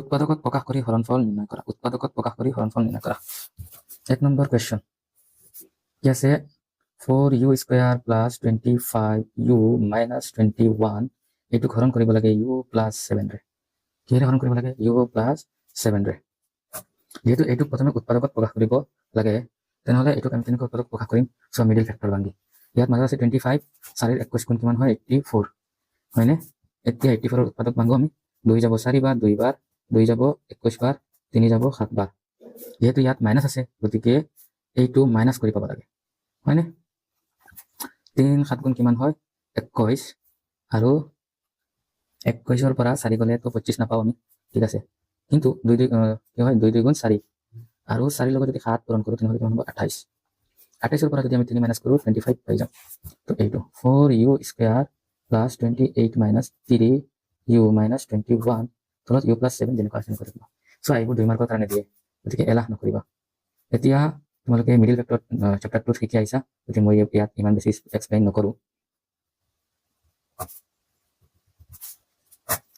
উৎপাদকত প্রকাশ করে হরণফল নির্ণয় করা। উৎপাদকত প্রকাশ করে হরণফল নির্ণয় করা। 1 নম্বর কোয়েশ্চন কি আছে, 4u square plus 25u minus 21 এইটোক হৰণ কৰিব লাগে u প্লাস 7 ৰে। কিহেৰে হৰণ কৰিব লাগে? u প্লাস 7 ৰে। যেহেতু এইটোক প্ৰথমে উৎপাদকত প্ৰকাশ কৰিব লাগে, তেনেহ'লে এইটোক আমি কেনেকৈ উৎপাদক প্ৰকাশ কৰিম? চ' মিডিল ফেক্টৰ ভাঙি ইয়াত মাজত আছে 25, 4ৰ 21 গুণ কিমান হয়? 84 হয়নে? এতিয়া 84ৰ উৎপাদক ভাঙো আমি। 2 যাব 4 বাৰ, 2 বাৰ, 2 যাব 21 বাৰ, 3 যাব 7 বাৰ। যেহেতু ইয়াত মাইনাছ আছে, গতিকে এইটো মাইনাছ কৰি পাব লাগে হয়নে? 3 7 গুণ কিমান হয়? 21 আৰু 21ৰ পৰা 4 গ'লে তো 25 নাপাওঁ আমি, ঠিক আছে। কিন্তু 2 কি হয়? 2 গুণ 4 আৰু 4ৰ লগত যদি 7 পূৰণ কৰোঁ তেনেহ'লে কিমান হ'ব? 28। 28ৰ পৰা যদি আমি 3 মাইনাছ কৰোঁ 25 পাই যাম। তো এইটো 4u square plus 28 minus 3u minus 21 তলত u প্লাছ 7 যেনেকুৱা আছে তেনেকুৱা থাকিব। চ' এইবোৰ 2 মাৰ্কৰ কাৰণে দিয়ে, গতিকে এলাহ নকৰিবা। এতিয়া তোমালোকে মিডিল ফেক্টৰ চেপ্টাৰ 2 শিকি আহিছা, গতিকে মই ইয়াত ইমান বেছি এক্সপ্লেইন নকৰোঁ।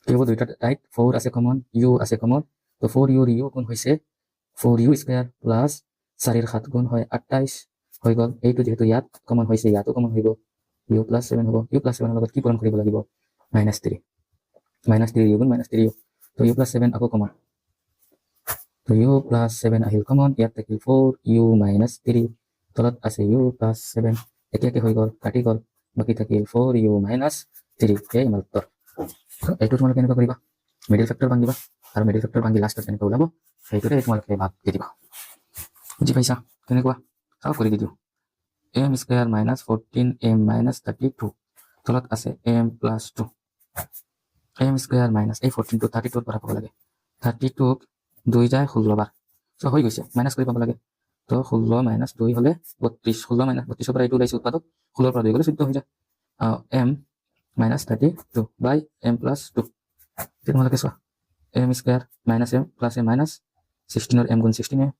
কি হ'ব? দুইটা ঠাইত 4 আছে কমন, u আছে কমন। তো 4u ৰ u গুণ হৈছে 4u স্কোয়াৰ প্লাছ 4ৰ 7 গুণ হয় 28 হৈ গ'ল। এইটো যিহেতু ইয়াত কমন হৈছে, ইয়াতো কমন হৈ গ'ল, u প্লাছ 7 হ'ব। u প্লাছ 7ৰ লগত কি পূৰণ কৰিব লাগিব? মাইনাছ 3 u গুণ মাইনাছ 3u। তো u প্লাছ 7 আকৌ কমন, তো u প্লাছ 7 আহিল কমন। ইয়াত থাকিল 4u মাইনাছ 3, তলত আছে u প্লাছ 7। একে হৈ গ'ল, কাটি গ'ল, বাকী থাকিল 4u মাইনাছ 3। এই আমাৰ উত্তৰ। এইটো তোমালোকে এনেকুৱা কৰিবা, মিডিল ফেক্টৰ ভাঙিবা, আৰু মিডিল ফেক্টৰ ভাঙি লাষ্টত এনেকৈ ওলাব, সেইটোতে তোমালোকে ভাগ দি দিবা। বুজি পাইছা? কেনেকুৱা? চাওঁ কৰি দি দিওঁ। m square minus 14m minus 32, তলত আছে m plus 2। m square minus এই 14টো 32ৰ পৰা পাব লাগে। 32ক 2 যায় 16 বাৰ, চ' হৈ গৈছে, মাইনাছ কৰি পাব লাগে। তো 16 মাইনাছ 2 হ'লে 32, 16 মাইনাছ 32ৰ পৰা এইটো ওলাইছে উৎপাদক, 16ৰ পৰা 2 গ'লে 14 হৈ যায়। m minus 32 by m plus 2। তোমালোকে চোৱা, m square minus m plus m minus 16ৰ m গুণ 16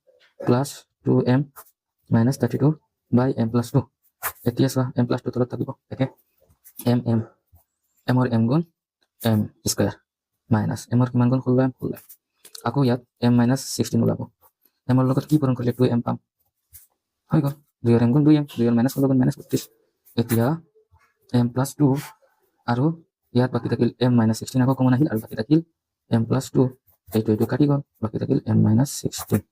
plus 2m minus 32 by m plus 2। এতিয়া চোৱা, m প্লাছ 2 তলত থাকিব একে, m ৰ m গুণ m স্কোয়াৰ মাইনাছ m ৰ কিমান গুণ? 16m, 16। আকৌ ইয়াত m মাইনাছ 16 ওলাব, m ৰ লগত কি পূৰণ কৰিলে 2m পাম, হৈ গ'ল। 2ৰ m গুণ 2m, 2ৰ মাইনাছ 16 গুণ মাইনাছ 32। এতিয়া m প্লাছ 2 আৰু ইয়াত বাকী থাকিল m মাইনাছ 16 আকৌ কমন আহিল, আৰু বাকী থাকিল m প্লাছ 2। এইটো কাটি গ'ল, বাকী থাকিল m মাইনাছ 16।